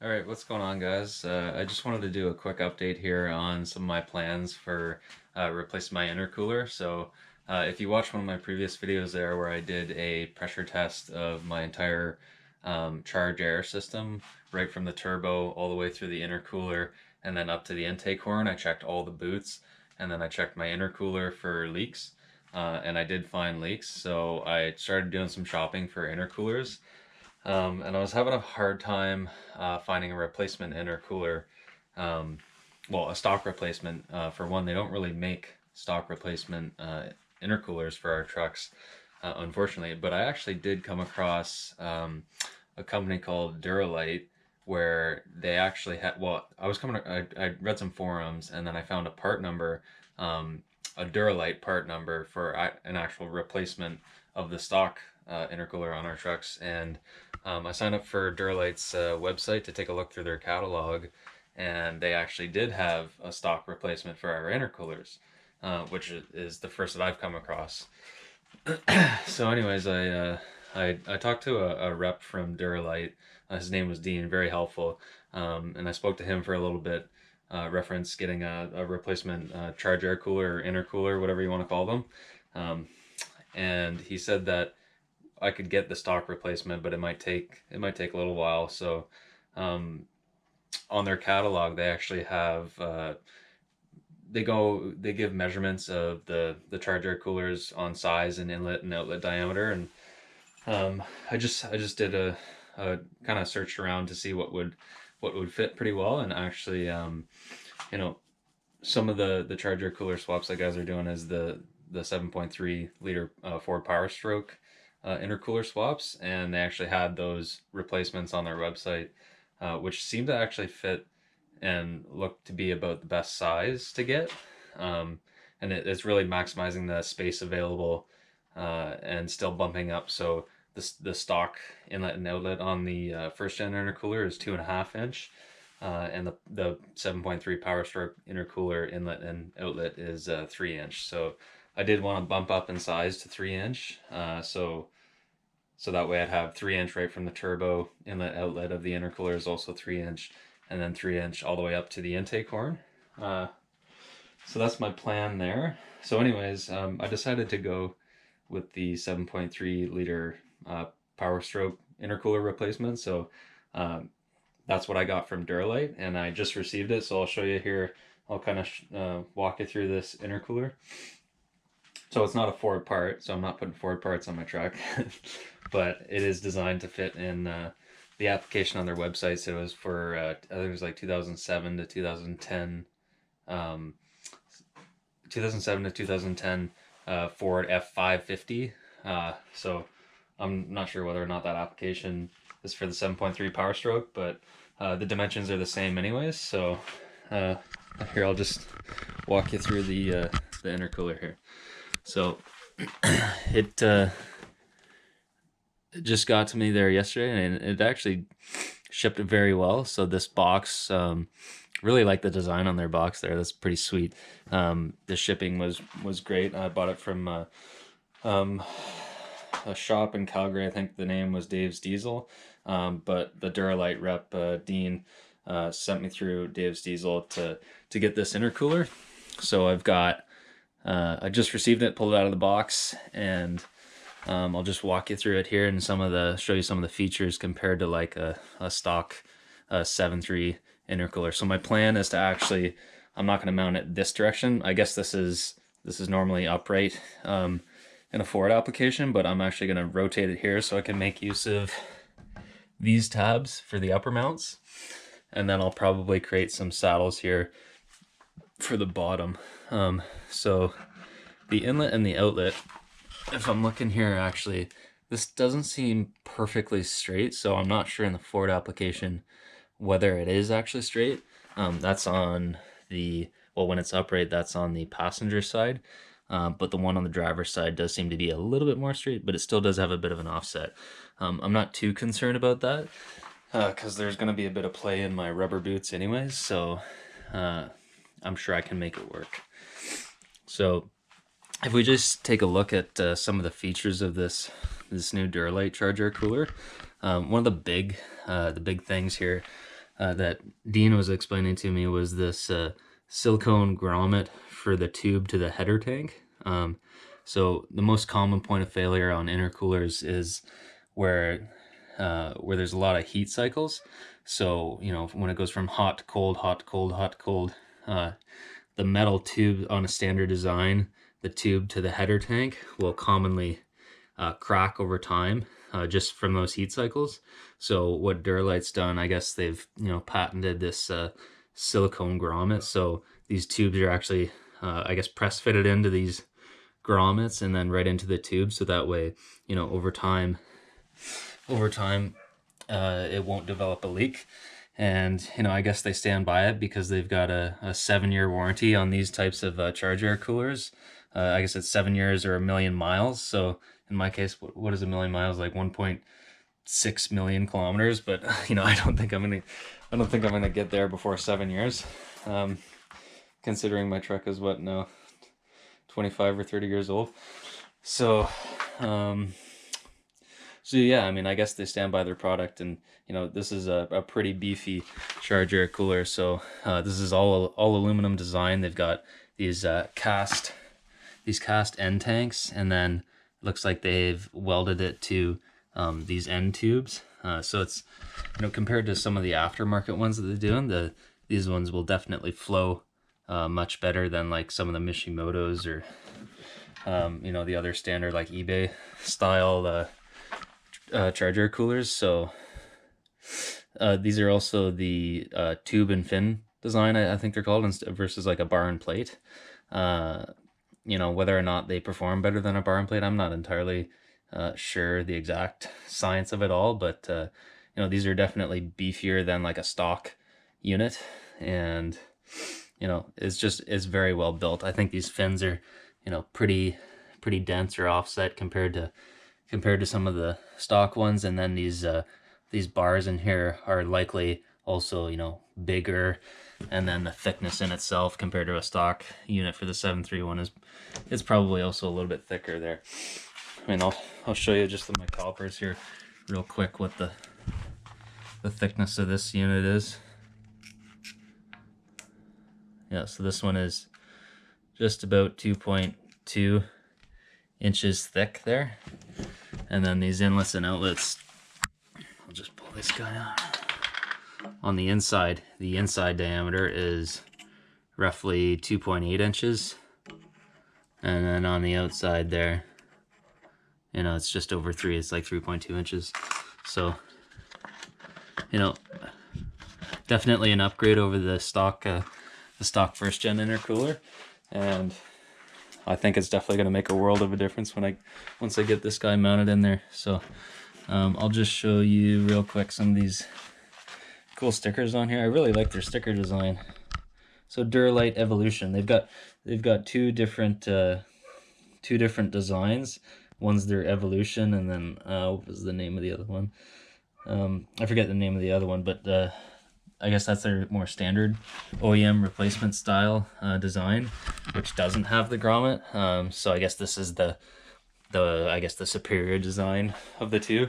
Alright, what's going on, guys? I just wanted to do a quick update here on some of my plans for replacing my intercooler. If you watched one of my previous videos there where I did a pressure test of my entire charge air system, right from the turbo all the way through the intercooler and then up to the intake horn, I checked all the boots and then I checked my intercooler for leaks. And I did find leaks, so I started doing some shopping for intercoolers. And I was having a hard time finding a replacement intercooler. Well, a stock replacement. For one, they don't really make stock replacement intercoolers for our trucks, unfortunately. But I actually did come across a company called Dura-Lite where they actually had, well, I read some forums and then I found a part number, a Dura-Lite part number for an actual replacement of the stock intercooler on our trucks. And I signed up for Dura-Lite's website to take a look through their catalog, and they actually did have a stock replacement for our intercoolers, which is the first that I've come across. So anyways, I talked to a rep from Dura-Lite. His name was Dean, very helpful, and I spoke to him for a little bit, reference getting a replacement charge air cooler or intercooler, whatever you want to call them. And he said that I could get the stock replacement, but it might take a little while. So on their catalog, they actually have they give measurements of the charge air coolers on size and inlet and outlet diameter, and I just did a kind of searched around to see what would fit pretty well, and actually you know, some of the charge air cooler swaps that guys are doing is the 7.3 liter Ford Power Stroke intercooler swaps, and they actually had those replacements on their website, which seemed to actually fit and look to be about the best size to get. And it's really maximizing the space available and still bumping up. So the stock inlet and outlet on the first gen intercooler is 2.5 inch. And the 7.3 Power Stroke intercooler inlet and outlet is 3 inch. So I did want to bump up in size to 3 inch. So that way I'd have 3 inch right from the turbo. Inlet outlet of the intercooler is also 3 inch, and then 3 inch all the way up to the intake horn. So that's my plan there. So anyways, I decided to go with the 7.3 liter Power Stroke intercooler replacement. So that's what I got from Dura-Lite, and I just received it. So I'll show you here. I'll kind of walk you through this intercooler. So it's not a Ford part, so I'm not putting Ford parts on my truck, but it is designed to fit in the application on their website. So it was for, I think it was like 2007 to 2010, 2007 to 2010 Ford F550. So I'm not sure whether or not that application is for the 7.3 Power Stroke, but the dimensions are the same anyways. So here, I'll just walk you through the intercooler here. So it just got to me there yesterday, and it actually shipped very well. So this box, really like the design on their box there. That's pretty sweet. The shipping was great. I bought it from a shop in Calgary. I think the name was Dave's Diesel, but the Dura-Lite rep, Dean, sent me through Dave's Diesel to get this intercooler. So I've got, I just received it, pulled it out of the box, and I'll just walk you through it here and show you some of the features compared to like a stock 7.3 intercooler. So my plan is to actually, I'm not going to mount it this direction. I guess this is normally upright in a Ford application, but I'm actually going to rotate it here so I can make use of these tabs for the upper mounts, and then I'll probably create some saddles here for the bottom. So the inlet and the outlet, if I'm looking here, actually this doesn't seem perfectly straight, so I'm not sure in the Ford application whether it is actually straight. That's on the, well, when it's upright, that's on the passenger side, but the one on the driver's side does seem to be a little bit more straight, but it still does have a bit of an offset. I'm not too concerned about that because there's going to be a bit of play in my rubber boots anyways, so I'm sure I can make it work. So if we just take a look at some of the features of this new Dura-Lite charge air cooler, one of the big things here that Dean was explaining to me was this silicone grommet for the tube to the header tank. So the most common point of failure on intercoolers is where there's a lot of heat cycles. So, you know, when it goes from hot to cold, hot to cold, hot to cold, the metal tube on a standard design, the tube to the header tank will commonly crack over time just from those heat cycles. So what Dura-Lite's done, I guess they've, you know, patented this silicone grommet. So these tubes are actually, I guess, press fitted into these grommets and then right into the tube. So that way, you know, over time, it won't develop a leak. And, you know, I guess they stand by it because they've got a 7-year warranty on these types of charge air coolers. I guess it's 7 years or 1,000,000 miles. So in my case, what is 1,000,000 miles? Like 1.6 million kilometers. But, you know, I don't think I'm gonna get there before 7 years. Considering my truck is what now, 25 or 30 years old. So, so yeah, I mean, I guess they stand by their product, and you know, this is a pretty beefy charge air cooler. So this is all aluminum design. They've got these cast end tanks, and then it looks like they've welded it to these end tubes. So it's, you know, compared to some of the aftermarket ones that they're doing, these ones will definitely flow much better than like some of the Mishimotos or you know, the other standard like eBay style charger coolers. So these are also the tube and fin design, I think they're called, versus like a bar and plate. You know, whether or not they perform better than a bar and plate, I'm not entirely sure the exact science of it all, but you know, these are definitely beefier than like a stock unit, and you know, it's very well built. I think these fins are, you know, pretty dense or offset compared to some of the stock ones, and then these bars in here are likely also, you know, bigger, and then the thickness in itself compared to a stock unit for the 731 is probably also a little bit thicker there. I mean, I'll show you just with my calipers here real quick what the thickness of this unit is. Yeah, so this one is just about 2.2 inches thick there. And then these inlets and outlets, I'll just pull this guy out. On the inside diameter is roughly 2.8 inches. And then on the outside there, you know, it's just over 3, it's like 3.2 inches. So, you know, definitely an upgrade over the stock first gen intercooler, and I think it's definitely going to make a world of a difference once I get this guy mounted in there. So I'll just show you real quick some of these cool stickers on here. I really like their sticker design. So Dura-Lite Evolution, they've got two different designs. One's their Evolution, and then what was the name of the other one? I forget the name of the other one, but I guess that's their more standard OEM replacement style design, which doesn't have the grommet. So I guess this is the superior design of the two.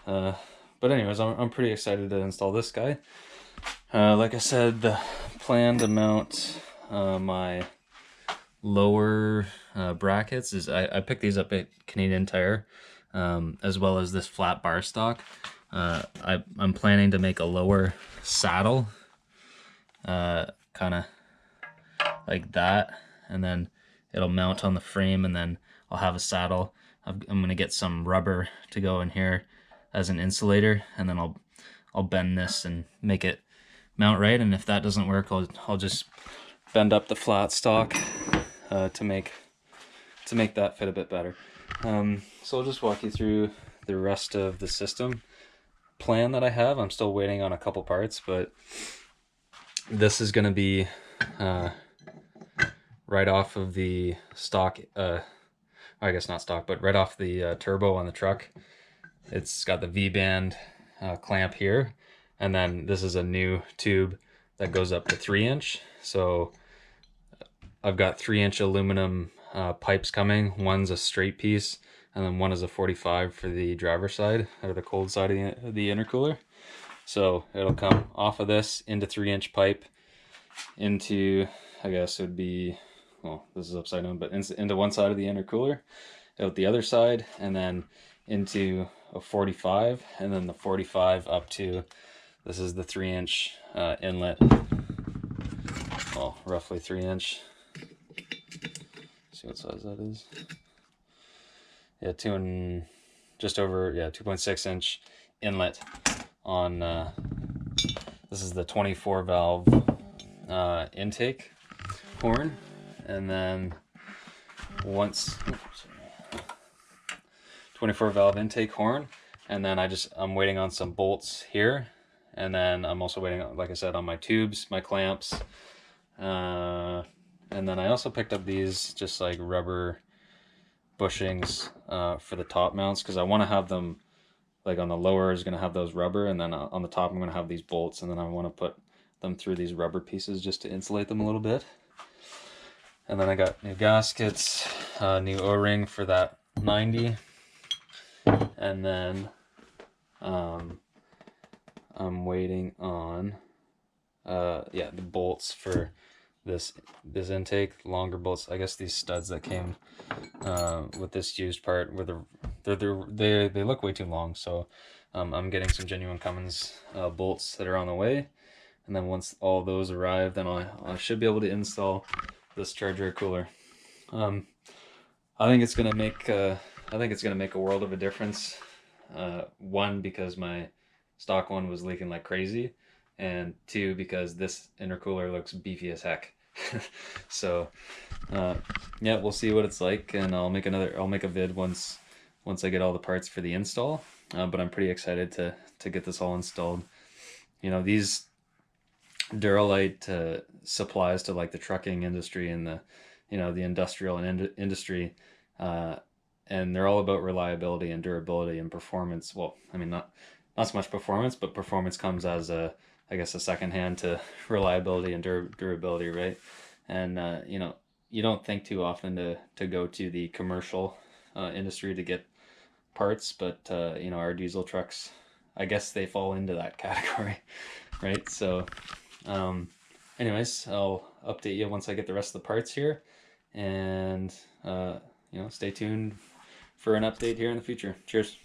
But anyways, I'm pretty excited to install this guy. Like I said, the plan to mount my lower brackets is I picked these up at Canadian Tire, as well as this flat bar stock. I'm planning to make a lower saddle, kind of like that, and then it'll mount on the frame, and then I'll have a saddle. I'm gonna get some rubber to go in here as an insulator, and then I'll bend this and make it mount right. And if that doesn't work, I'll just bend up the flat stock to make that fit a bit better. So I'll just walk you through the rest of the system plan that I have. I'm still waiting on a couple parts, but this is going to be right off of the stock, I guess not stock, but right off the turbo on the truck. It's got the V-band clamp here, and then this is a new tube that goes up to 3-inch. So I've got 3-inch aluminum pipes coming. One's a straight piece, and then one is a 45 for the driver's side, or the cold side of the intercooler. So it'll come off of this into 3-inch pipe into, I guess it would be, well, this is upside down, but into one side of the intercooler, out the other side, and then into a 45, and then the 45 up to, this is the 3-inch inlet, well, roughly 3-inch. See what size that is. Yeah, just over, yeah, 2.6-inch inlet on, this is the 24 valve intake horn, and then once 24 valve intake horn, and then I'm waiting on some bolts here, and then I'm also waiting, like I said, on my tubes, my clamps, and then I also picked up these just like rubber bushings for the top mounts, because I want to have them, like on the lower is going to have those rubber, and then on the top I'm going to have these bolts, and then I want to put them through these rubber pieces just to insulate them a little bit. And then I got new gaskets, new O-ring for that 90, and then I'm waiting on the bolts for this intake, longer bolts. I guess these studs that came with this used part, where they look way too long, so I'm getting some genuine Cummins bolts that are on the way, and then once all those arrive, then I should be able to install this charger cooler. I think it's gonna make a world of a difference. One, because my stock one was leaking like crazy, and two, because this intercooler looks beefy as heck. So yeah, we'll see what it's like, and I'll make a vid once I get all the parts for the install. But I'm pretty excited to get this all installed. You know, these Dura-Lite supplies to like the trucking industry and the industrial and industry, and they're all about reliability and durability and performance. Well, I mean, not so much performance, but performance comes as I guess a second hand to reliability and durability, right? And you don't think too often to go to the commercial industry to get parts, but our diesel trucks, I guess they fall into that category, right? So anyways, I'll update you once I get the rest of the parts here, and stay tuned for an update here in the future. Cheers.